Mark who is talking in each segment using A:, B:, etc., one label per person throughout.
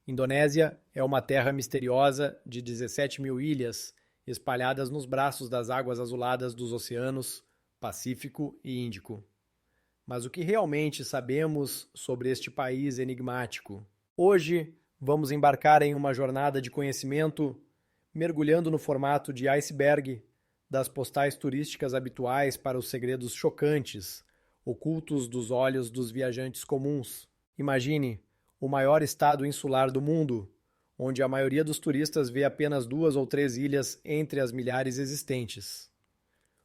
A: Indonésia é uma terra misteriosa de 17 mil ilhas, espalhadas nos braços das águas azuladas dos oceanos Pacífico e Índico. Mas o que realmente sabemos sobre este país enigmático? Hoje, vamos embarcar em uma jornada de conhecimento, mergulhando no formato de iceberg das postais turísticas habituais para os segredos chocantes, ocultos dos olhos dos viajantes comuns. Imagine o maior estado insular do mundo, onde a maioria dos turistas vê apenas 2 ou 3 ilhas entre as milhares existentes.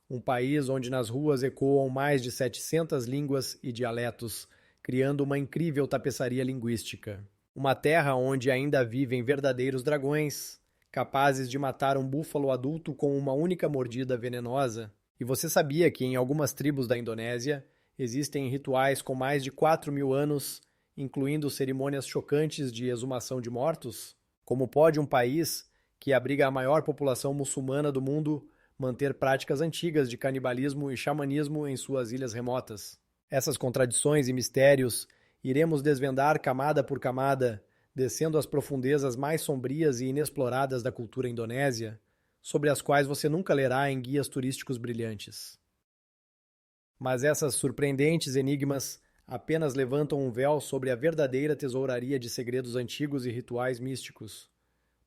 A: Um país onde nas ruas ecoam mais de 700 línguas e dialetos, criando uma incrível tapeçaria linguística. Uma terra onde ainda vivem verdadeiros dragões, capazes de matar um búfalo adulto com uma única mordida venenosa. E você sabia que em algumas tribos da Indonésia existem rituais com mais de 4 mil anos, incluindo cerimônias chocantes de exumação de mortos? Como pode um país que abriga a maior população muçulmana do mundo manter práticas antigas de canibalismo e xamanismo em suas ilhas remotas? Essas contradições e mistérios iremos desvendar camada por camada, descendo às profundezas mais sombrias e inexploradas da cultura indonésia, sobre as quais você nunca lerá em guias turísticos brilhantes. Mas essas surpreendentes enigmas apenas levantam um véu sobre a verdadeira tesouraria de segredos antigos e rituais místicos.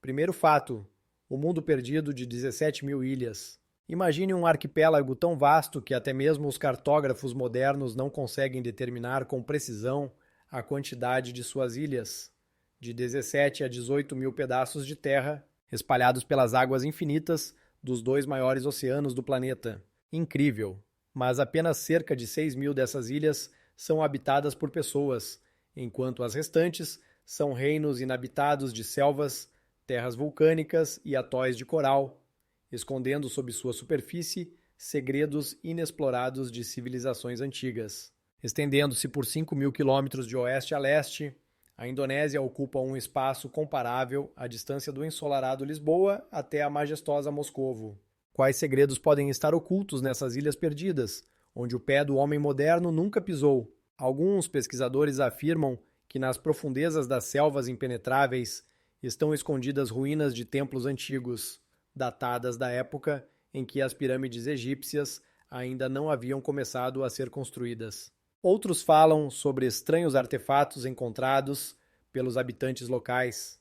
A: Primeiro fato: o mundo perdido de 17 mil ilhas. Imagine um arquipélago tão vasto que até mesmo os cartógrafos modernos não conseguem determinar com precisão a quantidade de suas ilhas, de 17 a 18 mil pedaços de terra, espalhados pelas águas infinitas dos 2 maiores oceanos do planeta. Incrível! Mas apenas cerca de 6 mil dessas ilhas são habitadas por pessoas, enquanto as restantes são reinos inabitados de selvas, terras vulcânicas e atóis de coral, escondendo sob sua superfície segredos inexplorados de civilizações antigas. Estendendo-se por 5 mil quilômetros de oeste a leste, a Indonésia ocupa um espaço comparável à distância do ensolarado Lisboa até a majestosa Moscovo. Quais segredos podem estar ocultos nessas ilhas perdidas, onde o pé do homem moderno nunca pisou? Alguns pesquisadores afirmam que nas profundezas das selvas impenetráveis estão escondidas ruínas de templos antigos, datadas da época em que as pirâmides egípcias ainda não haviam começado a ser construídas. Outros falam sobre estranhos artefatos encontrados pelos habitantes locais,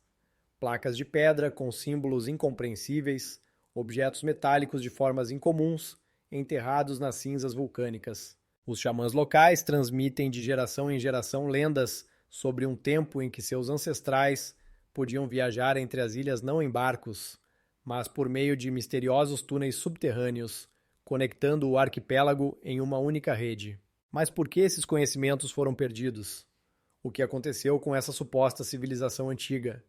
A: placas de pedra com símbolos incompreensíveis, objetos metálicos de formas incomuns, enterrados nas cinzas vulcânicas. Os xamãs locais transmitem de geração em geração lendas sobre um tempo em que seus ancestrais podiam viajar entre as ilhas não em barcos, mas por meio de misteriosos túneis subterrâneos, conectando o arquipélago em uma única rede. Mas por que esses conhecimentos foram perdidos? O que aconteceu com essa suposta civilização antiga?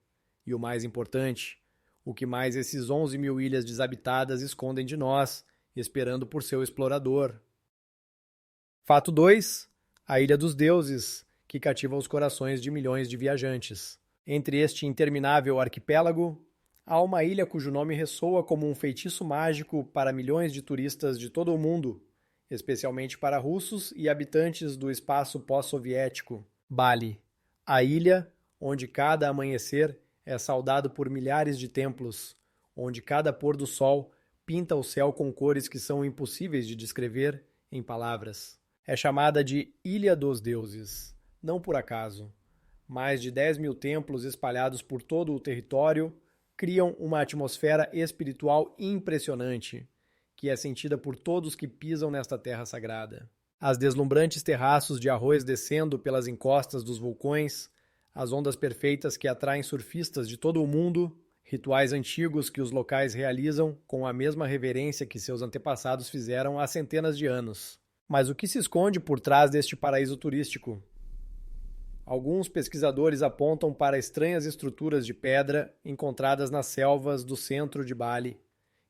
A: E o mais importante, o que mais esses 11 mil ilhas desabitadas escondem de nós, esperando por seu explorador? Fato 2. A Ilha dos Deuses, que cativa os corações de milhões de viajantes. Entre este interminável arquipélago, há uma ilha cujo nome ressoa como um feitiço mágico para milhões de turistas de todo o mundo, especialmente para russos e habitantes do espaço pós-soviético. Bali, a ilha onde cada amanhecer é saudado por milhares de templos, onde cada pôr do sol pinta o céu com cores que são impossíveis de descrever em palavras. É chamada de Ilha dos Deuses, não por acaso. Mais de 10 mil templos espalhados por todo o território criam uma atmosfera espiritual impressionante, que é sentida por todos que pisam nesta terra sagrada. As deslumbrantes terraços de arroz descendo pelas encostas dos vulcões, as ondas perfeitas que atraem surfistas de todo o mundo, rituais antigos que os locais realizam com a mesma reverência que seus antepassados fizeram há centenas de anos. Mas o que se esconde por trás deste paraíso turístico? Alguns pesquisadores apontam para estranhas estruturas de pedra encontradas nas selvas do centro de Bali,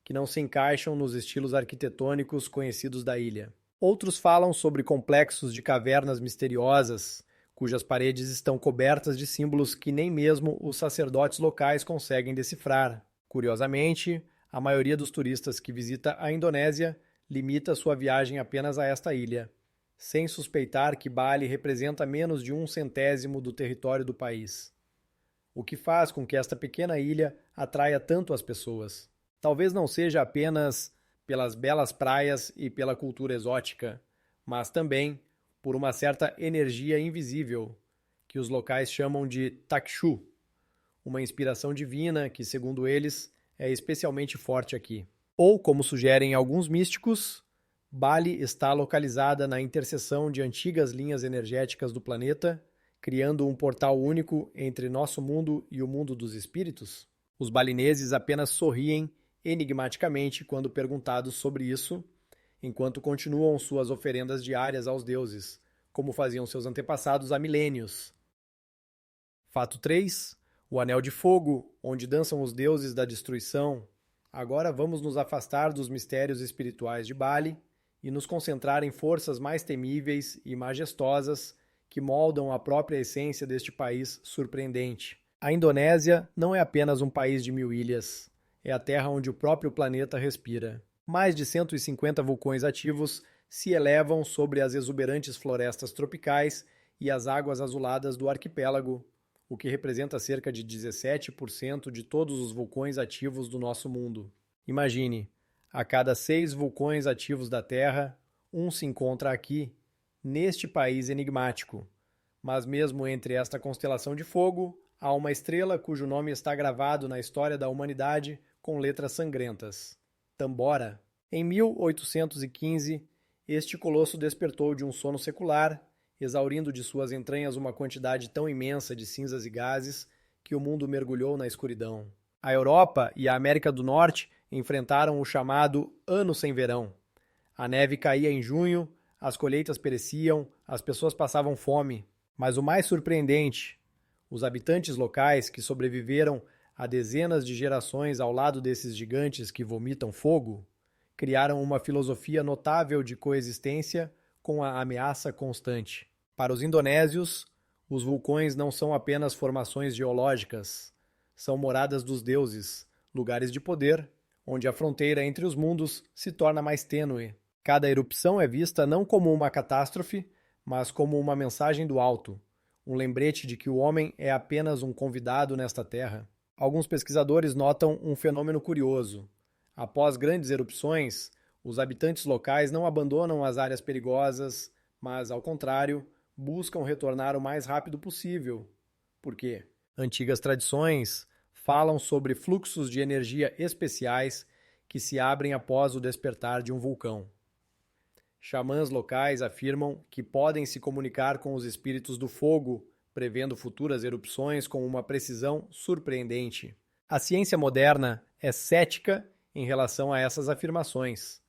A: que não se encaixam nos estilos arquitetônicos conhecidos da ilha. Outros falam sobre complexos de cavernas misteriosas, cujas paredes estão cobertas de símbolos que nem mesmo os sacerdotes locais conseguem decifrar. Curiosamente, a maioria dos turistas que visita a Indonésia limita sua viagem apenas a esta ilha, sem suspeitar que Bali representa menos de 1/100º do território do país. o que faz com que esta pequena ilha atraia tanto as pessoas. Talvez não seja apenas pelas belas praias e pela cultura exótica, mas também por uma certa energia invisível, que os locais chamam de Takshu, uma inspiração divina que, segundo eles, é especialmente forte aqui. Ou, como sugerem alguns místicos, Bali está localizada na interseção de antigas linhas energéticas do planeta, criando um portal único entre nosso mundo e o mundo dos espíritos? Os balineses apenas sorriem enigmaticamente quando perguntados sobre isso, enquanto continuam suas oferendas diárias aos deuses, como faziam seus antepassados há milênios. Fato 3. O Anel de Fogo, onde dançam os deuses da destruição. Agora vamos nos afastar dos mistérios espirituais de Bali e nos concentrar em forças mais temíveis e majestosas que moldam a própria essência deste país surpreendente. A Indonésia não é apenas um país de 1000 ilhas, é a terra onde o próprio planeta respira. Mais de 150 vulcões ativos se elevam sobre as exuberantes florestas tropicais e as águas azuladas do arquipélago, o que representa cerca de 17% de todos os vulcões ativos do nosso mundo. Imagine, a cada 6 vulcões ativos da Terra, um se encontra aqui, neste país enigmático. Mas mesmo entre esta constelação de fogo, há uma estrela cujo nome está gravado na história da humanidade com letras sangrentas. Tambora. Em 1815, este colosso despertou de um sono secular, exaurindo de suas entranhas uma quantidade tão imensa de cinzas e gases que o mundo mergulhou na escuridão. A Europa e a América do Norte enfrentaram o chamado Ano Sem Verão. A neve caía em junho, as colheitas pereciam, as pessoas passavam fome. Mas o mais surpreendente, os habitantes locais que sobreviveram a dezenas de gerações ao lado desses gigantes que vomitam fogo, criaram uma filosofia notável de coexistência com a ameaça constante. Para os indonésios, os vulcões não são apenas formações geológicas, são moradas dos deuses, lugares de poder, onde a fronteira entre os mundos se torna mais tênue. Cada erupção é vista não como uma catástrofe, mas como uma mensagem do alto, um lembrete de que o homem é apenas um convidado nesta terra. Alguns pesquisadores notam um fenômeno curioso. Após grandes erupções, os habitantes locais não abandonam as áreas perigosas, mas, ao contrário, buscam retornar o mais rápido possível. Por quê? Antigas tradições falam sobre fluxos de energia especiais que se abrem após o despertar de um vulcão. Xamãs locais afirmam que podem se comunicar com os espíritos do fogo, prevendo futuras erupções com uma precisão surpreendente. A ciência moderna é cética em relação a essas afirmações.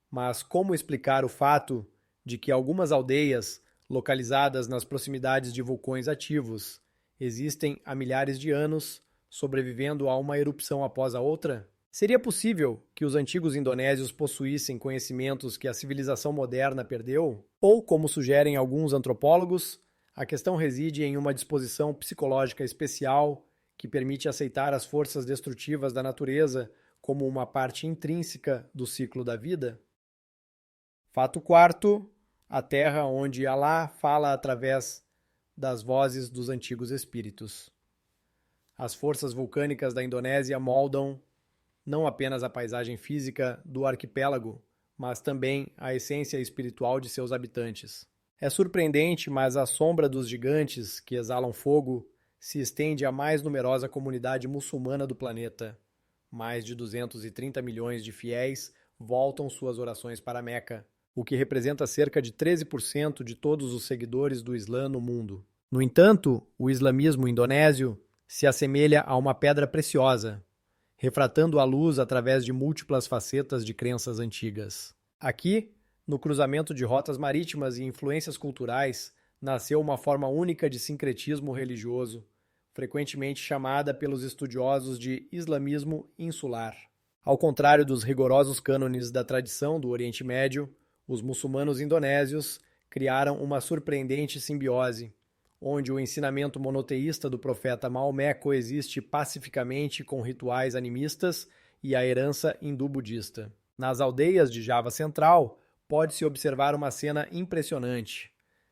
A: Mas como explicar o fato de que algumas aldeias, localizadas nas proximidades de vulcões ativos, existem há milhares de anos, sobrevivendo a uma erupção após a outra? Seria possível que os antigos indonésios possuíssem conhecimentos que a civilização moderna perdeu? Ou, como sugerem alguns antropólogos, a questão reside em uma disposição psicológica especial que permite aceitar as forças destrutivas da natureza como uma parte intrínseca do ciclo da vida? Fato quarto, a terra onde Alá fala através das vozes dos antigos espíritos. As forças vulcânicas da Indonésia moldam não apenas a paisagem física do arquipélago, mas também a essência espiritual de seus habitantes. É surpreendente, mas a sombra dos gigantes que exalam fogo se estende à mais numerosa comunidade muçulmana do planeta. Mais de 230 milhões de fiéis voltam suas orações para Meca, o que representa cerca de 13% de todos os seguidores do Islã no mundo. No entanto, o islamismo indonésio se assemelha a uma pedra preciosa, refratando a luz através de múltiplas facetas de crenças antigas. Aqui, no cruzamento de rotas marítimas e influências culturais, nasceu uma forma única de sincretismo religioso, frequentemente chamada pelos estudiosos de islamismo insular. Ao contrário dos rigorosos cânones da tradição do Oriente Médio, os muçulmanos indonésios criaram uma surpreendente simbiose, onde o ensinamento monoteísta do profeta Maomé coexiste pacificamente com rituais animistas e a herança hindu-budista. Nas aldeias de Java Central, pode-se observar uma cena impressionante.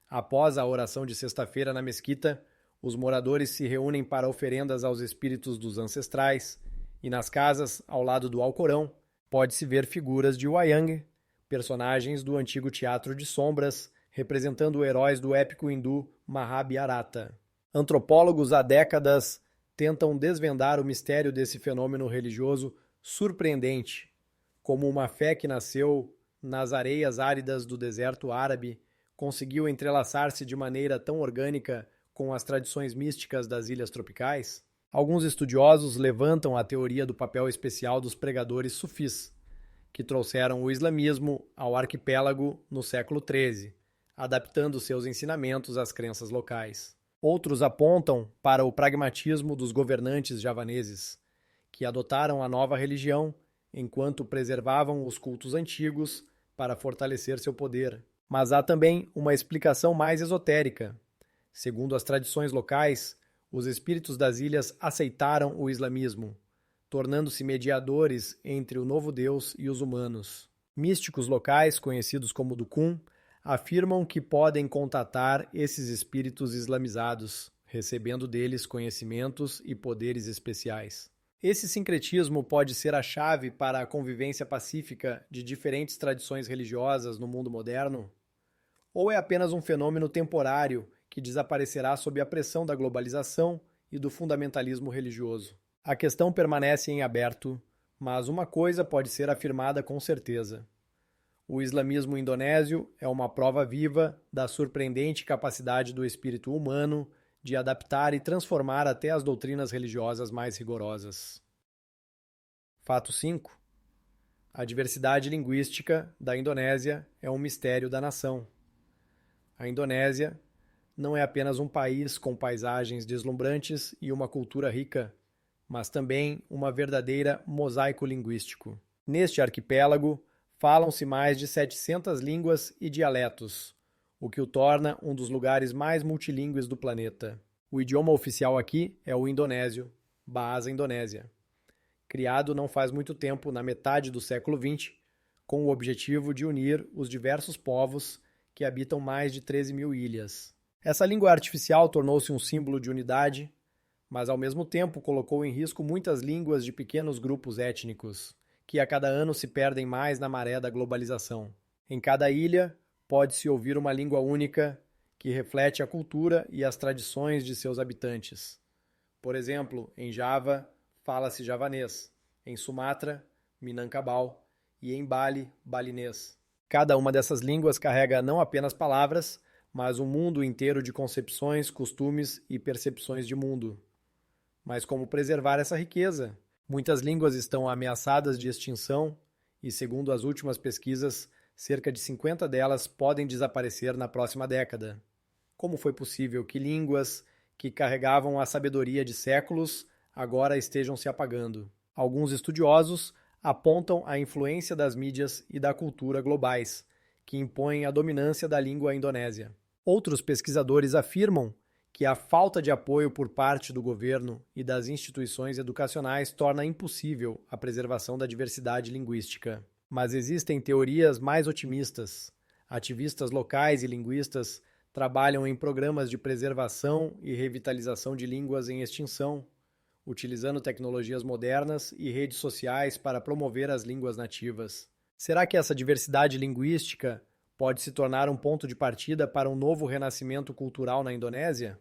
A: Após a oração de sexta-feira na mesquita, Os moradores se reúnem para oferendas aos espíritos dos ancestrais, e nas casas, ao lado do Alcorão, pode-se ver figuras de Wayang, personagens do antigo teatro de sombras, representando heróis do épico hindu Mahabharata. Antropólogos há décadas tentam desvendar o mistério desse fenômeno religioso surpreendente, como uma fé que nasceu nas areias áridas do deserto árabe, conseguiu entrelaçar-se de maneira tão orgânica com as tradições místicas das ilhas tropicais. Alguns estudiosos levantam a teoria do papel especial dos pregadores sufis, que trouxeram o islamismo ao arquipélago no século XIII, adaptando seus ensinamentos às crenças locais. Outros apontam para o pragmatismo dos governantes javaneses, que adotaram a nova religião enquanto preservavam os cultos antigos para fortalecer seu poder. Mas há também uma explicação mais esotérica. Segundo as tradições locais, os espíritos das ilhas aceitaram o islamismo, tornando-se mediadores entre o novo Deus e os humanos. Místicos locais, conhecidos como Dukun, afirmam que podem contatar esses espíritos islamizados, recebendo deles conhecimentos e poderes especiais. Esse sincretismo pode ser a chave para a convivência pacífica de diferentes tradições religiosas no mundo moderno? Ou é apenas um fenômeno temporário que desaparecerá sob a pressão da globalização e do fundamentalismo religioso? A questão permanece em aberto, mas uma coisa pode ser afirmada com certeza. O islamismo indonésio é uma prova viva da surpreendente capacidade do espírito humano de adaptar e transformar até as doutrinas religiosas mais rigorosas. Fato 5. A diversidade linguística da Indonésia é um mistério da nação. A Indonésia não é apenas um país com paisagens deslumbrantes e uma cultura rica, mas também uma verdadeira mosaico linguístico. Neste arquipélago, falam-se mais de 700 línguas e dialetos, o que o torna um dos lugares mais multilingües do planeta. O idioma oficial aqui é o indonésio, Bahasa Indonésia, criado não faz muito tempo, na metade do século XX, com o objetivo de unir os diversos povos que habitam mais de 13 mil ilhas. Essa língua artificial tornou-se um símbolo de unidade, mas ao mesmo tempo colocou em risco muitas línguas de pequenos grupos étnicos, que a cada ano se perdem mais na maré da globalização. Em cada ilha, pode-se ouvir uma língua única que reflete a cultura e as tradições de seus habitantes. Por exemplo, em Java, fala-se javanês, em Sumatra, Minangkabau e em Bali, balinês. Cada uma dessas línguas carrega não apenas palavras, mas um mundo inteiro de concepções, costumes e percepções de mundo. Mas como preservar essa riqueza? Muitas línguas estão ameaçadas de extinção e, segundo as últimas pesquisas, cerca de 50 delas podem desaparecer na próxima década. Como foi possível que línguas que carregavam a sabedoria de séculos agora estejam se apagando? Alguns estudiosos apontam a influência das mídias e da cultura globais, que impõem a dominância da língua indonésia. Outros pesquisadores afirmam que a falta de apoio por parte do governo e das instituições educacionais torna impossível a preservação da diversidade linguística. Mas existem teorias mais otimistas. Ativistas locais e linguistas trabalham em programas de preservação e revitalização de línguas em extinção, utilizando tecnologias modernas e redes sociais para promover as línguas nativas. Será que essa diversidade linguística pode se tornar um ponto de partida para um novo renascimento cultural na Indonésia?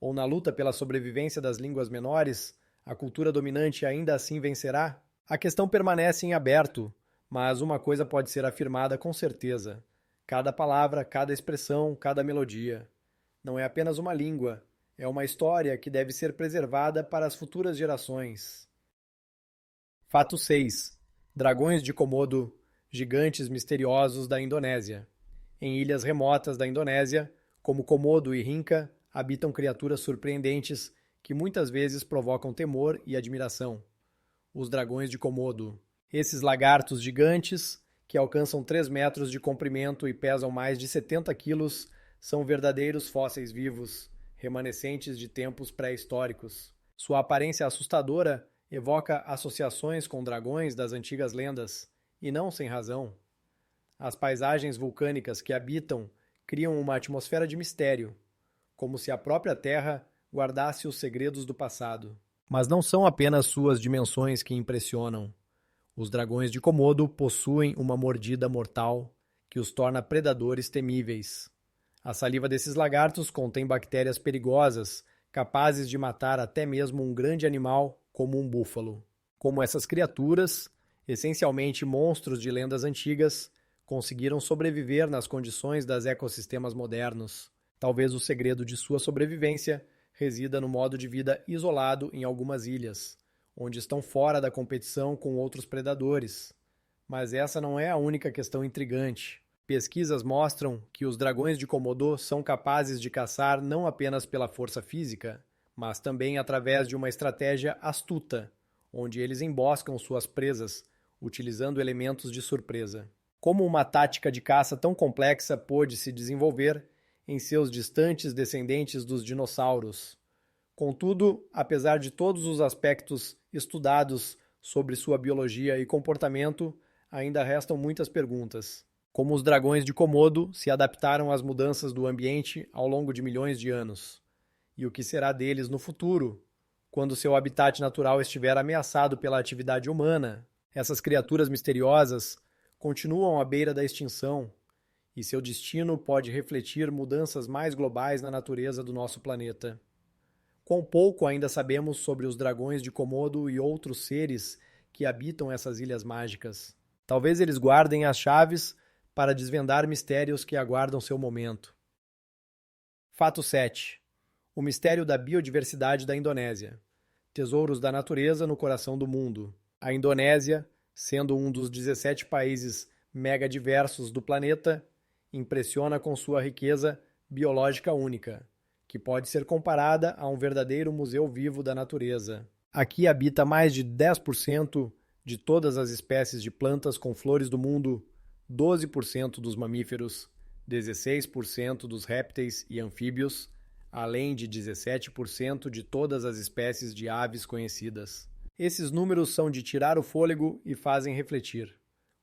A: Ou na luta pela sobrevivência das línguas menores, a cultura dominante ainda assim vencerá? A questão permanece em aberto, mas uma coisa pode ser afirmada com certeza. Cada palavra, cada expressão, cada melodia. Não é apenas uma língua, é uma história que deve ser preservada para as futuras gerações. Fato 6. Dragões de Komodo, gigantes misteriosos da Indonésia. Em ilhas remotas da Indonésia, como Komodo e Rinca, habitam criaturas surpreendentes que muitas vezes provocam temor e admiração. Os dragões de Komodo. Esses lagartos gigantes, que alcançam 3 metros de comprimento e pesam mais de 70 quilos, são verdadeiros fósseis vivos, remanescentes de tempos pré-históricos. Sua aparência assustadora evoca associações com dragões das antigas lendas, e não sem razão. As paisagens vulcânicas que habitam criam uma atmosfera de mistério, como se a própria Terra guardasse os segredos do passado. Mas não são apenas suas dimensões que impressionam. Os dragões de Komodo possuem uma mordida mortal que os torna predadores temíveis. A saliva desses lagartos contém bactérias perigosas, capazes de matar até mesmo um grande animal como um búfalo. Como essas criaturas, essencialmente monstros de lendas antigas, conseguiram sobreviver nas condições dos ecossistemas modernos. Talvez o segredo de sua sobrevivência resida no modo de vida isolado em algumas ilhas, onde estão fora da competição com outros predadores. Mas essa não é a única questão intrigante. Pesquisas mostram que os dragões de Komodo são capazes de caçar não apenas pela força física, mas também através de uma estratégia astuta, onde eles emboscam suas presas, utilizando elementos de surpresa. Como uma tática de caça tão complexa pôde se desenvolver em seus distantes descendentes dos dinossauros? Contudo, apesar de todos os aspectos estudados sobre sua biologia e comportamento, ainda restam muitas perguntas. Como os dragões de Komodo se adaptaram às mudanças do ambiente ao longo de milhões de anos? E o que será deles no futuro, quando seu habitat natural estiver ameaçado pela atividade humana? Essas criaturas misteriosas continuam à beira da extinção, e seu destino pode refletir mudanças mais globais na natureza do nosso planeta. Quão pouco ainda sabemos sobre os dragões de Komodo e outros seres que habitam essas ilhas mágicas. Talvez eles guardem as chaves para desvendar mistérios que aguardam seu momento. Fato 7. O mistério da biodiversidade da Indonésia. Tesouros da natureza no coração do mundo. A Indonésia, sendo um dos 17 países megadiversos do planeta, impressiona com sua riqueza biológica única, que pode ser comparada a um verdadeiro museu vivo da natureza. Aqui habita mais de 10% de todas as espécies de plantas com flores do mundo, 12% dos mamíferos, 16% dos répteis e anfíbios, além de 17% de todas as espécies de aves conhecidas. Esses números são de tirar o fôlego e fazem refletir.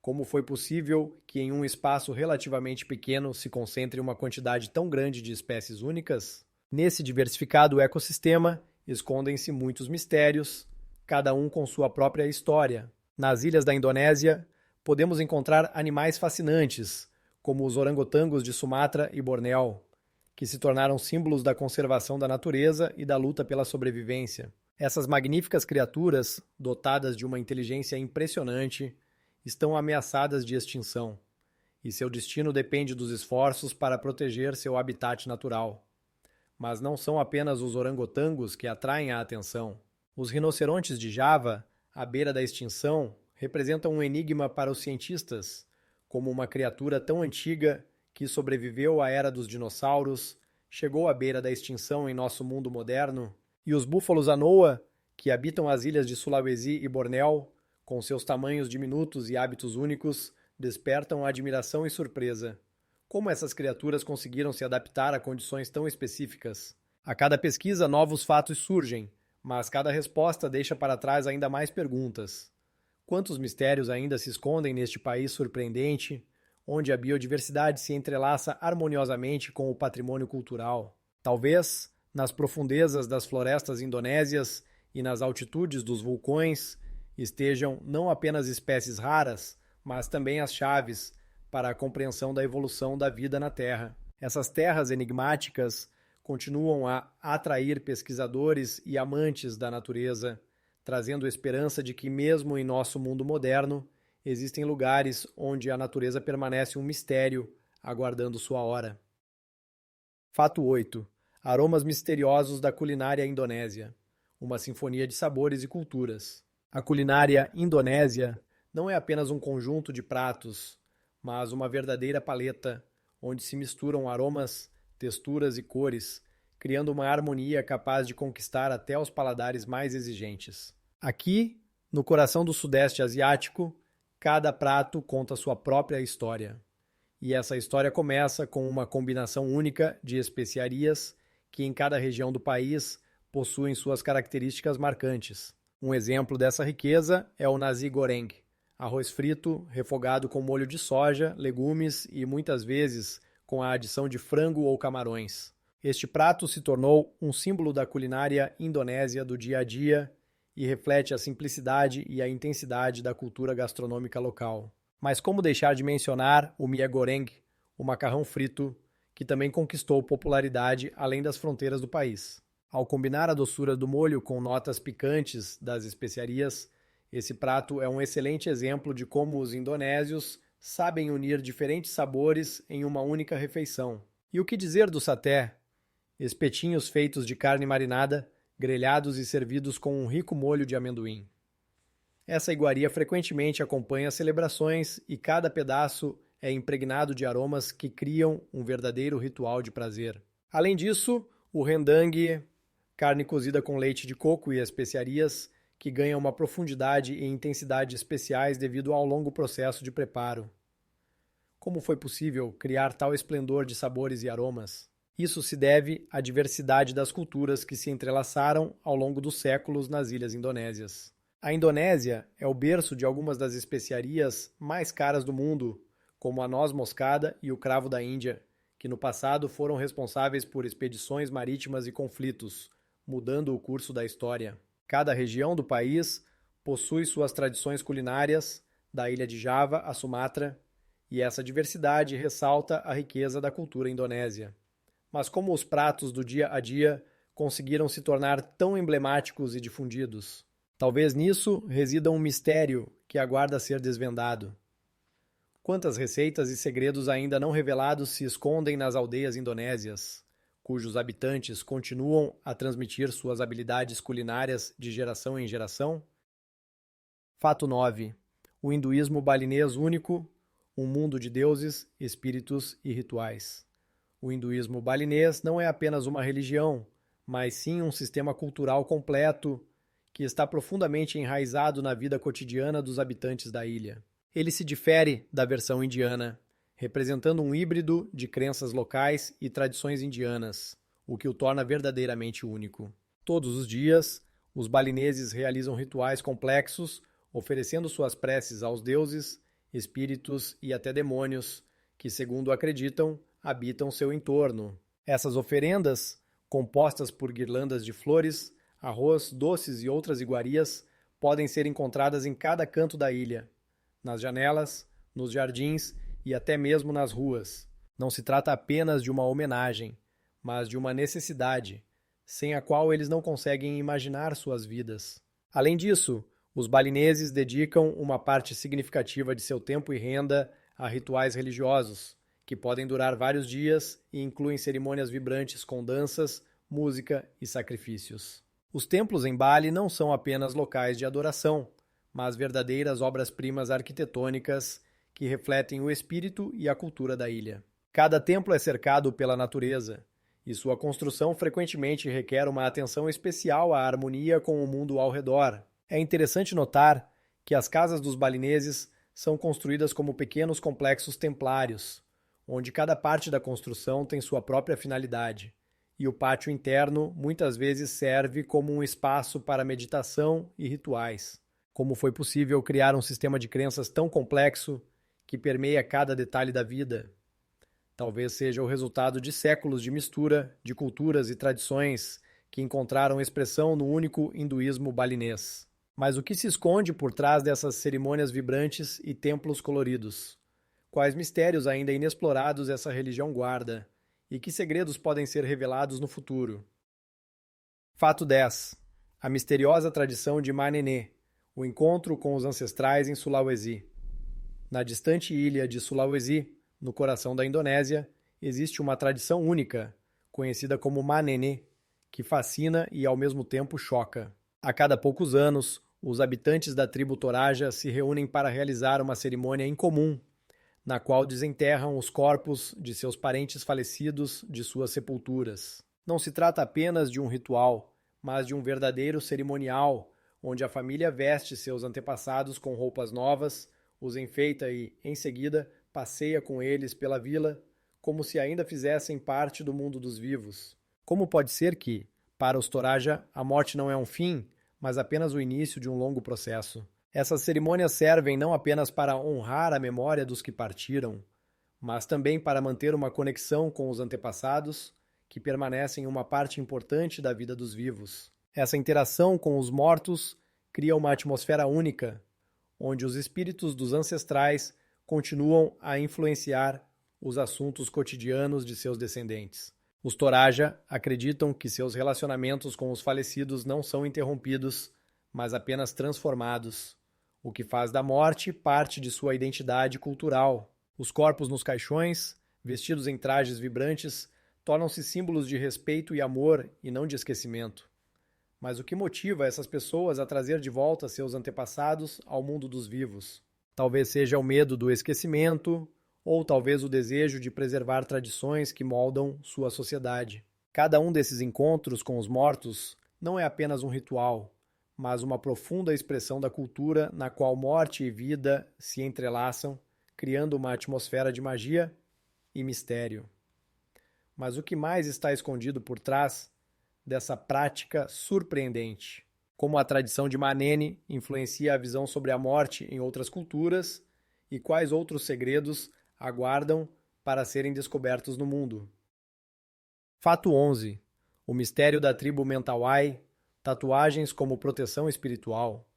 A: Como foi possível que em um espaço relativamente pequeno se concentre uma quantidade tão grande de espécies únicas? Nesse diversificado ecossistema escondem-se muitos mistérios, cada um com sua própria história. Nas ilhas da Indonésia, podemos encontrar animais fascinantes, como os orangotangos de Sumatra e Bornéu, que se tornaram símbolos da conservação da natureza e da luta pela sobrevivência. Essas magníficas criaturas, dotadas de uma inteligência impressionante, estão ameaçadas de extinção, e seu destino depende dos esforços para proteger seu habitat natural. Mas não são apenas os orangotangos que atraem a atenção. Os rinocerontes de Java, à beira da extinção, representam um enigma para os cientistas, como uma criatura tão antiga que sobreviveu à era dos dinossauros, chegou à beira da extinção em nosso mundo moderno, e os búfalos anoa, que habitam as ilhas de Sulawesi e Bornéu, com seus tamanhos diminutos e hábitos únicos, despertam admiração e surpresa. Como essas criaturas conseguiram se adaptar a condições tão específicas? A cada pesquisa, novos fatos surgem, mas cada resposta deixa para trás ainda mais perguntas. Quantos mistérios ainda se escondem neste país surpreendente, onde a biodiversidade se entrelaça harmoniosamente com o patrimônio cultural? Talvez, nas profundezas das florestas indonésias e nas altitudes dos vulcões, estejam não apenas espécies raras, mas também as chaves para a compreensão da evolução da vida na Terra. Essas terras enigmáticas continuam a atrair pesquisadores e amantes da natureza, trazendo esperança de que, mesmo em nosso mundo moderno, existem lugares onde a natureza permanece um mistério, aguardando sua hora. Fato 8. Aromas misteriosos da culinária indonésia. Uma sinfonia de sabores e culturas. A culinária indonésia não é apenas um conjunto de pratos, mas uma verdadeira paleta, onde se misturam aromas, texturas e cores, criando uma harmonia capaz de conquistar até os paladares mais exigentes. Aqui, no coração do Sudeste Asiático, cada prato conta sua própria história. E essa história começa com uma combinação única de especiarias que em cada região do país possuem suas características marcantes. Um exemplo dessa riqueza é o nasi goreng, arroz frito, refogado com molho de soja, legumes e muitas vezes com a adição de frango ou camarões. Este prato se tornou um símbolo da culinária indonésia do dia a dia e reflete a simplicidade e a intensidade da cultura gastronômica local. Mas como deixar de mencionar o mie goreng, o macarrão frito, que também conquistou popularidade além das fronteiras do país. Ao combinar a doçura do molho com notas picantes das especiarias, esse prato é um excelente exemplo de como os indonésios sabem unir diferentes sabores em uma única refeição. E o que dizer do saté? Espetinhos feitos de carne marinada, grelhados e servidos com um rico molho de amendoim. Essa iguaria frequentemente acompanha celebrações e cada pedaço é impregnado de aromas que criam um verdadeiro ritual de prazer. Além disso, o rendang, carne cozida com leite de coco e especiarias, que ganha uma profundidade e intensidade especiais devido ao longo processo de preparo. Como foi possível criar tal esplendor de sabores e aromas? Isso se deve à diversidade das culturas que se entrelaçaram ao longo dos séculos nas ilhas indonésias. A Indonésia é o berço de algumas das especiarias mais caras do mundo, como a noz moscada e o cravo da Índia, que no passado foram responsáveis por expedições marítimas e conflitos, mudando o curso da história. Cada região do país possui suas tradições culinárias, da ilha de Java a Sumatra, e essa diversidade ressalta a riqueza da cultura indonésia. Mas como os pratos do dia a dia conseguiram se tornar tão emblemáticos e difundidos? Talvez nisso resida um mistério que aguarda ser desvendado. Quantas receitas e segredos ainda não revelados se escondem nas aldeias indonésias, cujos habitantes continuam a transmitir suas habilidades culinárias de geração em geração? Fato 9. O hinduísmo balinês único, um mundo de deuses, espíritos e rituais. O hinduísmo balinês não é apenas uma religião, mas sim um sistema cultural completo que está profundamente enraizado na vida cotidiana dos habitantes da ilha. Ele se difere da versão indiana, representando um híbrido de crenças locais e tradições indianas, o que o torna verdadeiramente único. Todos os dias, os balineses realizam rituais complexos, oferecendo suas preces aos deuses, espíritos e até demônios, que, segundo acreditam, habitam seu entorno. Essas oferendas, compostas por guirlandas de flores, arroz, doces e outras iguarias, podem ser encontradas em cada canto da ilha, nas janelas, nos jardins e até mesmo nas ruas. Não se trata apenas de uma homenagem, mas de uma necessidade, sem a qual eles não conseguem imaginar suas vidas. Além disso, os balineses dedicam uma parte significativa de seu tempo e renda a rituais religiosos, que podem durar vários dias e incluem cerimônias vibrantes com danças, música e sacrifícios. Os templos em Bali não são apenas locais de adoração, mas verdadeiras obras-primas arquitetônicas que refletem o espírito e a cultura da ilha. Cada templo é cercado pela natureza, e sua construção frequentemente requer uma atenção especial à harmonia com o mundo ao redor. É interessante notar que as casas dos balineses são construídas como pequenos complexos templários, onde cada parte da construção tem sua própria finalidade, e o pátio interno muitas vezes serve como um espaço para meditação e rituais. Como foi possível criar um sistema de crenças tão complexo que permeia cada detalhe da vida? Talvez seja o resultado de séculos de mistura de culturas e tradições que encontraram expressão no único hinduísmo balinês. Mas o que se esconde por trás dessas cerimônias vibrantes e templos coloridos? Quais mistérios ainda inexplorados essa religião guarda? E que segredos podem ser revelados no futuro? Fato 10. A misteriosa tradição de Manene, o encontro com os ancestrais em Sulawesi. Na distante ilha de Sulawesi, no coração da Indonésia, existe uma tradição única, conhecida como Manene, que fascina e ao mesmo tempo choca. A cada poucos anos, os habitantes da tribo Toraja se reúnem para realizar uma cerimônia incomum, na qual desenterram os corpos de seus parentes falecidos de suas sepulturas. Não se trata apenas de um ritual, mas de um verdadeiro cerimonial, onde a família veste seus antepassados com roupas novas, os enfeita e, em seguida, passeia com eles pela vila, como se ainda fizessem parte do mundo dos vivos. Como pode ser que, para os Toraja, a morte não é um fim, mas apenas o início de um longo processo? Essas cerimônias servem não apenas para honrar a memória dos que partiram, mas também para manter uma conexão com os antepassados, que permanecem uma parte importante da vida dos vivos. Essa interação com os mortos cria uma atmosfera única, onde os espíritos dos ancestrais continuam a influenciar os assuntos cotidianos de seus descendentes. Os Toraja acreditam que seus relacionamentos com os falecidos não são interrompidos, mas apenas transformados, o que faz da morte parte de sua identidade cultural. Os corpos nos caixões, vestidos em trajes vibrantes, tornam-se símbolos de respeito e amor e não de esquecimento. Mas o que motiva essas pessoas a trazer de volta seus antepassados ao mundo dos vivos? Talvez seja o medo do esquecimento, ou talvez o desejo de preservar tradições que moldam sua sociedade. Cada um desses encontros com os mortos não é apenas um ritual, mas uma profunda expressão da cultura na qual morte e vida se entrelaçam, criando uma atmosfera de magia e mistério. Mas o que mais está escondido por trás dessa prática surpreendente? Como a tradição de Manene influencia a visão sobre a morte em outras culturas e quais outros segredos aguardam para serem descobertos no mundo. Fato 11. O mistério da tribo Mentawai, tatuagens como proteção espiritual.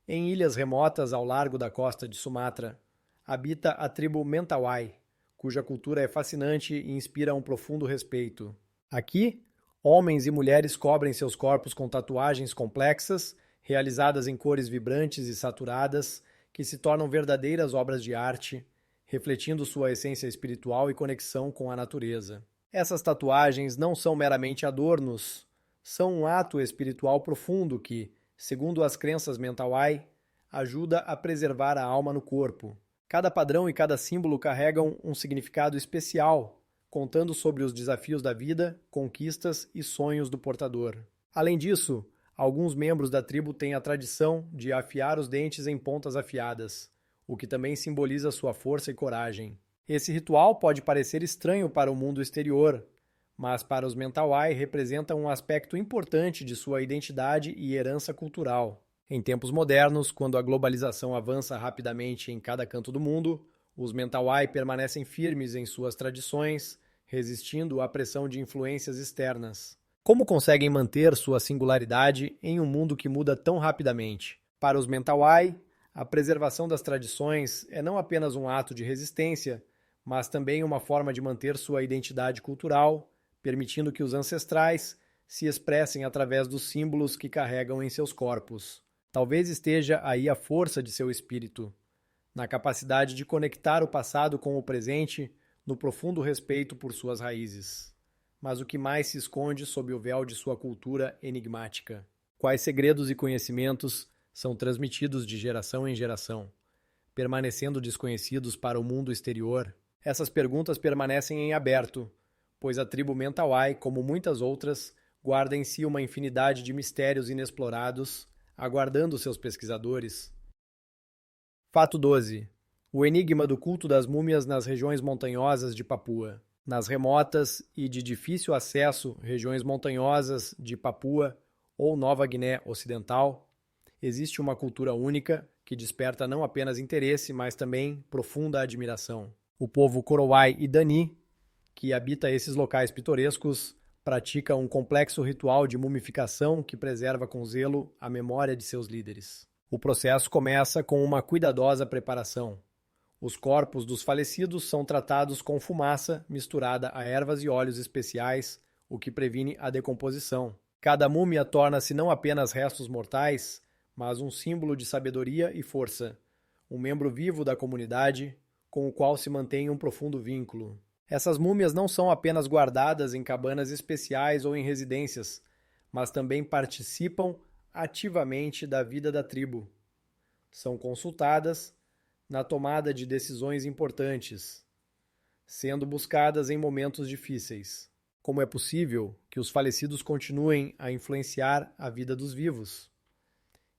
A: Em ilhas remotas ao largo da costa de Sumatra, habita a tribo Mentawai, cuja cultura é fascinante e inspira um profundo respeito. Aqui, homens e mulheres cobrem seus corpos com tatuagens complexas, realizadas em cores vibrantes e saturadas, que se tornam verdadeiras obras de arte, refletindo sua essência espiritual e conexão com a natureza. Essas tatuagens não são meramente adornos, são um ato espiritual profundo que, segundo as crenças Mentawai, ajuda a preservar a alma no corpo. Cada padrão e cada símbolo carregam um significado especial, contando sobre os desafios da vida, conquistas e sonhos do portador. Além disso, alguns membros da tribo têm a tradição de afiar os dentes em pontas afiadas, o que também simboliza sua força e coragem. Esse ritual pode parecer estranho para o mundo exterior, mas para os Mentawai representa um aspecto importante de sua identidade e herança cultural. Em tempos modernos, quando a globalização avança rapidamente em cada canto do mundo, os Mentawai permanecem firmes em suas tradições, resistindo à pressão de influências externas. Como conseguem manter sua singularidade em um mundo que muda tão rapidamente? Para os Mentawai, a preservação das tradições é não apenas um ato de resistência, mas também uma forma de manter sua identidade cultural, permitindo que os ancestrais se expressem através dos símbolos que carregam em seus corpos. Talvez esteja aí a força de seu espírito, na capacidade de conectar o passado com o presente, no profundo respeito por suas raízes. Mas o que mais se esconde sob o véu de sua cultura enigmática? Quais segredos e conhecimentos são transmitidos de geração em geração, permanecendo desconhecidos para o mundo exterior? Essas perguntas permanecem em aberto, pois a tribo Mentawai, como muitas outras, guarda em si uma infinidade de mistérios inexplorados, aguardando seus pesquisadores. Fato 12. O enigma do culto das múmias nas regiões montanhosas de Papua. Nas remotas e de difícil acesso regiões montanhosas de Papua ou Nova Guiné Ocidental, existe uma cultura única que desperta não apenas interesse, mas também profunda admiração. O povo Korowai e Dani, que habita esses locais pitorescos, pratica um complexo ritual de mumificação que preserva com zelo a memória de seus líderes. O processo começa com uma cuidadosa preparação. Os corpos dos falecidos são tratados com fumaça misturada a ervas e óleos especiais, o que previne a decomposição. Cada múmia torna-se não apenas restos mortais, mas um símbolo de sabedoria e força, um membro vivo da comunidade, com o qual se mantém um profundo vínculo. Essas múmias não são apenas guardadas em cabanas especiais ou em residências, mas também participam ativamente da vida da tribo. São consultadas na tomada de decisões importantes, sendo buscadas em momentos difíceis. Como é possível que os falecidos continuem a influenciar a vida dos vivos?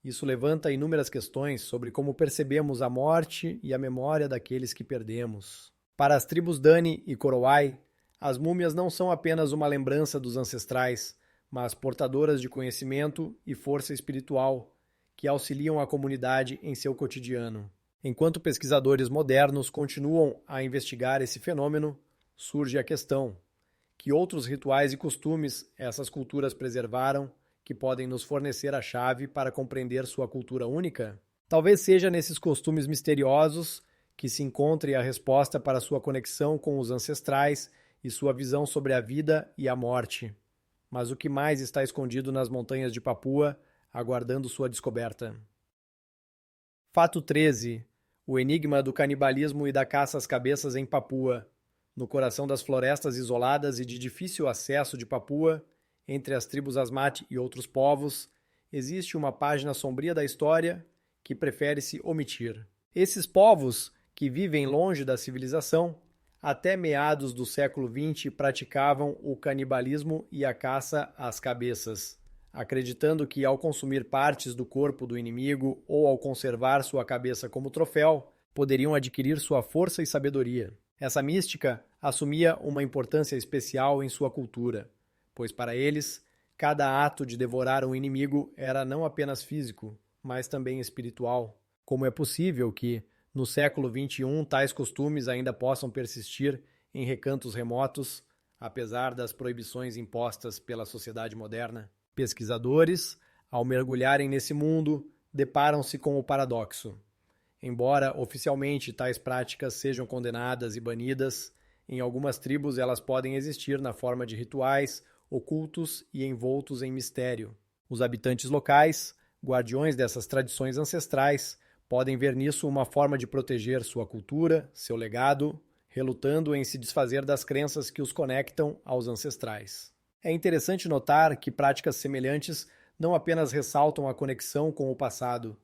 A: Isso levanta inúmeras questões sobre como percebemos a morte e a memória daqueles que perdemos. Para as tribos Dani e Korowai, as múmias não são apenas uma lembrança dos ancestrais, mas portadoras de conhecimento e força espiritual que auxiliam a comunidade em seu cotidiano. Enquanto pesquisadores modernos continuam a investigar esse fenômeno, surge a questão: Que outros rituais e costumes essas culturas preservaram que podem nos fornecer a chave para compreender sua cultura única? Talvez seja nesses costumes misteriosos que se encontre a resposta para sua conexão com os ancestrais e sua visão sobre a vida e a morte. Mas o que mais está escondido nas montanhas de Papua, aguardando sua descoberta? Fato 13. O enigma do canibalismo e da caça às cabeças em Papua. No coração das florestas isoladas e de difícil acesso de Papua, entre as tribos Asmat e outros povos, existe uma página sombria da história que prefere-se omitir. Esses povos, que vivem longe da civilização, até meados do século XX praticavam o canibalismo e a caça às cabeças, acreditando que ao consumir partes do corpo do inimigo ou ao conservar sua cabeça como troféu, poderiam adquirir sua força e sabedoria. Essa mística assumia uma importância especial em sua cultura, pois para eles, cada ato de devorar um inimigo era não apenas físico, mas também espiritual. Como é possível que, no século XXI, tais costumes ainda possam persistir em recantos remotos, apesar das proibições impostas pela sociedade moderna? Pesquisadores, ao mergulharem nesse mundo, deparam-se com o paradoxo. Embora oficialmente tais práticas sejam condenadas e banidas, em algumas tribos elas podem existir na forma de rituais, ocultos e envoltos em mistério. Os habitantes locais, guardiões dessas tradições ancestrais, podem ver nisso uma forma de proteger sua cultura, seu legado, relutando em se desfazer das crenças que os conectam aos ancestrais. É interessante notar que práticas semelhantes não apenas ressaltam a conexão com o passado,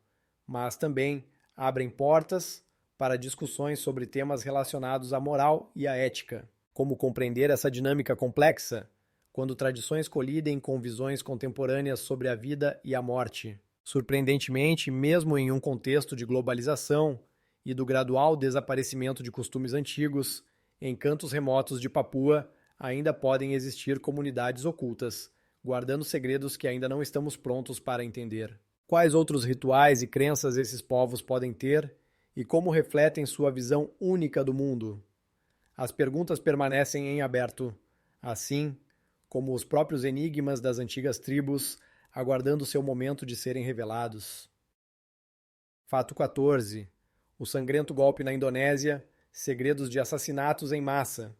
A: mas também abrem portas para discussões sobre temas relacionados à moral e à ética. Como compreender essa dinâmica complexa, quando tradições colidem com visões contemporâneas sobre a vida e a morte. Surpreendentemente, mesmo em um contexto de globalização e do gradual desaparecimento de costumes antigos, em cantos remotos de Papua ainda podem existir comunidades ocultas, guardando segredos que ainda não estamos prontos para entender. Quais outros rituais e crenças esses povos podem ter e como refletem sua visão única do mundo? As perguntas permanecem em aberto, assim como os próprios enigmas das antigas tribos, aguardando seu momento de serem revelados. Fato 14. O sangrento golpe na Indonésia, segredos de assassinatos em massa.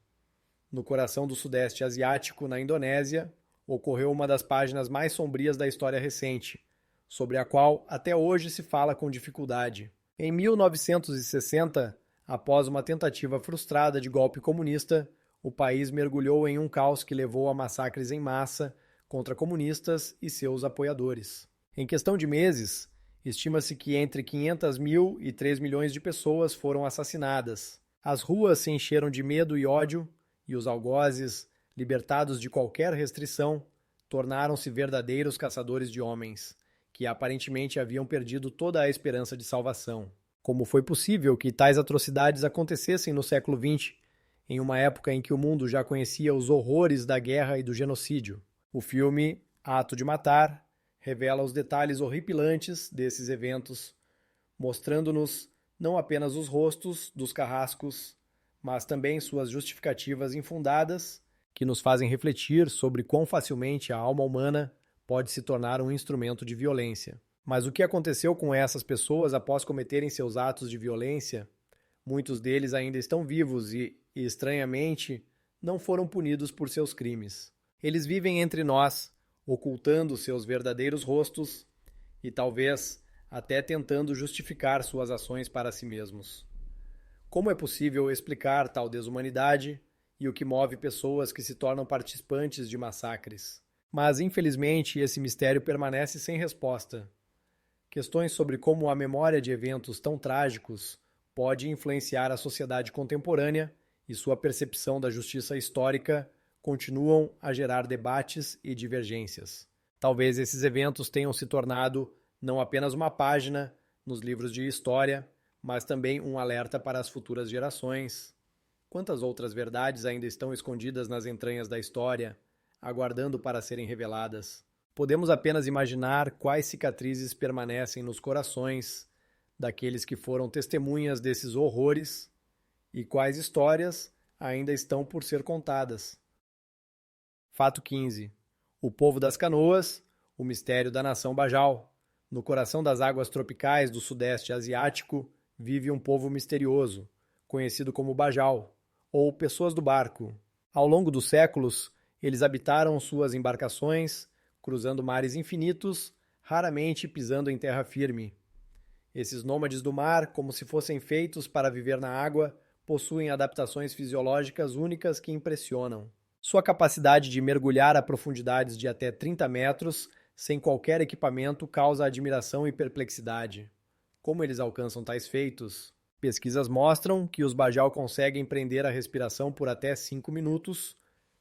A: No coração do Sudeste Asiático, na Indonésia, ocorreu uma das páginas mais sombrias da história recente, sobre a qual até hoje se fala com dificuldade. Em 1960, após uma tentativa frustrada de golpe comunista, o país mergulhou em um caos que levou a massacres em massa contra comunistas e seus apoiadores. Em questão de meses, estima-se que entre 500 mil e 3 milhões de pessoas foram assassinadas. As ruas se encheram de medo e ódio, e os algozes, libertados de qualquer restrição, tornaram-se verdadeiros caçadores de homens, que aparentemente haviam perdido toda a esperança de salvação. Como foi possível que tais atrocidades acontecessem no século XX, em uma época em que o mundo já conhecia os horrores da guerra e do genocídio? O filme Ato de Matar revela os detalhes horripilantes desses eventos, mostrando-nos não apenas os rostos dos carrascos, mas também suas justificativas infundadas, que nos fazem refletir sobre quão facilmente a alma humana pode se tornar um instrumento de violência. Mas o que aconteceu com essas pessoas após cometerem seus atos de violência? Muitos deles ainda estão vivos e, estranhamente, não foram punidos por seus crimes. Eles vivem entre nós, ocultando seus verdadeiros rostos e talvez até tentando justificar suas ações para si mesmos. Como é possível explicar tal desumanidade e o que move pessoas que se tornam participantes de massacres? Mas, infelizmente, esse mistério permanece sem resposta. Questões sobre como a memória de eventos tão trágicos pode influenciar a sociedade contemporânea e sua percepção da justiça histórica continuam a gerar debates e divergências. Talvez esses eventos tenham se tornado não apenas uma página nos livros de história, mas também um alerta para as futuras gerações. Quantas outras verdades ainda estão escondidas nas entranhas da história, aguardando para serem reveladas? Podemos apenas imaginar quais cicatrizes permanecem nos corações daqueles que foram testemunhas desses horrores e quais histórias ainda estão por ser contadas. Fato 15. O povo das canoas, o mistério da nação Bajau. No coração das águas tropicais do sudeste asiático vive um povo misterioso, conhecido como Bajau, ou pessoas do barco. Ao longo dos séculos, eles habitaram suas embarcações, cruzando mares infinitos, raramente pisando em terra firme. Esses nômades do mar, como se fossem feitos para viver na água, possuem adaptações fisiológicas únicas que impressionam. Sua capacidade de mergulhar a profundidades de até 30 metros sem qualquer equipamento causa admiração e perplexidade. Como eles alcançam tais feitos? Pesquisas mostram que os Bajau conseguem prender a respiração por até 5 minutos,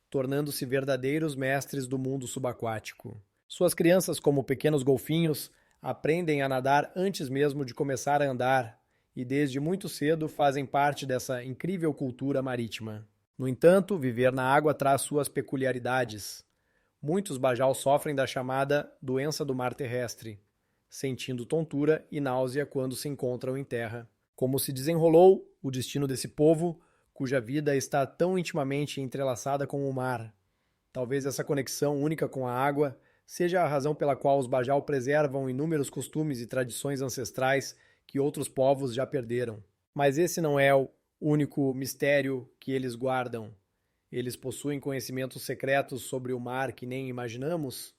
A: tornando-se verdadeiros mestres do mundo subaquático. Suas crianças, como pequenos golfinhos, aprendem a nadar antes mesmo de começar a andar e desde muito cedo fazem parte dessa incrível cultura marítima. No entanto, viver na água traz suas peculiaridades. Muitos Bajau sofrem da chamada doença do mar terrestre, sentindo tontura e náusea quando se encontram em terra. Como se desenrolou o destino desse povo, cuja vida está tão intimamente entrelaçada com o mar? Talvez essa conexão única com a água seja a razão pela qual os Bajau preservam inúmeros costumes e tradições ancestrais que outros povos já perderam. Mas esse não é o único mistério que eles guardam. Eles possuem conhecimentos secretos sobre o mar que nem imaginamos?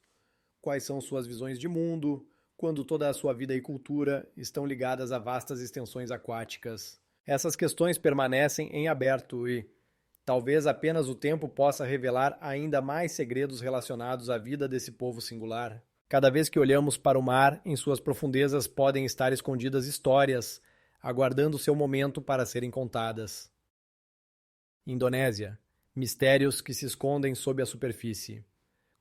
A: Quais são suas visões de mundo, quando toda a sua vida e cultura estão ligadas a vastas extensões aquáticas? Essas questões permanecem em aberto e talvez apenas o tempo possa revelar ainda mais segredos relacionados à vida desse povo singular. Cada vez que olhamos para o mar, em suas profundezas podem estar escondidas histórias, aguardando seu momento para serem contadas. Indonésia. Mistérios que se escondem sob a superfície.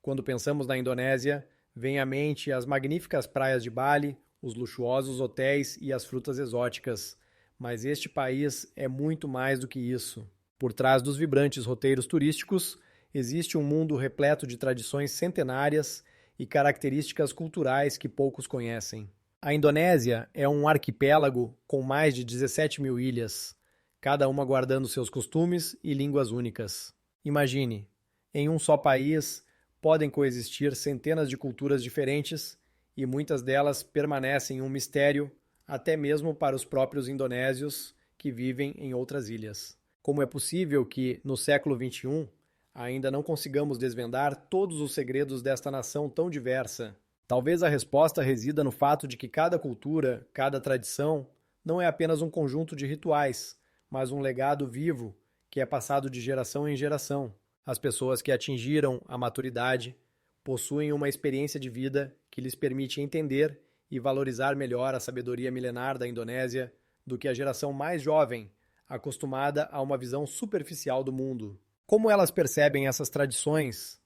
A: Quando pensamos na Indonésia, vem à mente as magníficas praias de Bali, os luxuosos hotéis e as frutas exóticas. Mas este país é muito mais do que isso. Por trás dos vibrantes roteiros turísticos, existe um mundo repleto de tradições centenárias e características culturais que poucos conhecem. A Indonésia é um arquipélago com mais de 17 mil ilhas, cada uma guardando seus costumes e línguas únicas. Imagine, em um só país podem coexistir centenas de culturas diferentes e muitas delas permanecem um mistério até mesmo para os próprios indonésios que vivem em outras ilhas. Como é possível que, no século XXI, ainda não consigamos desvendar todos os segredos desta nação tão diversa? Talvez a resposta resida no fato de que cada cultura, cada tradição, não é apenas um conjunto de rituais, mas um legado vivo que é passado de geração em geração. As pessoas que atingiram a maturidade possuem uma experiência de vida que lhes permite entender e valorizar melhor a sabedoria milenar da Indonésia do que a geração mais jovem, acostumada a uma visão superficial do mundo. Como elas percebem essas tradições?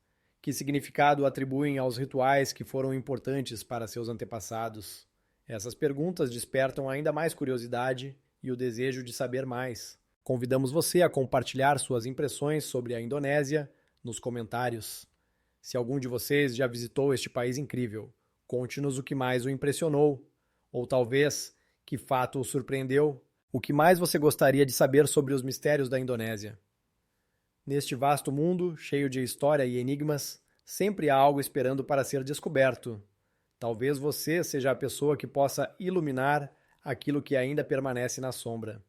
A: Que significado atribuem aos rituais que foram importantes para seus antepassados? Essas perguntas despertam ainda mais curiosidade e o desejo de saber mais. Convidamos você a compartilhar suas impressões sobre a Indonésia nos comentários. Se algum de vocês já visitou este país incrível, conte-nos o que mais o impressionou, ou talvez que fato o surpreendeu. O que mais você gostaria de saber sobre os mistérios da Indonésia? Neste vasto mundo, cheio de história e enigmas, sempre há algo esperando para ser descoberto. Talvez você seja a pessoa que possa iluminar aquilo que ainda permanece na sombra.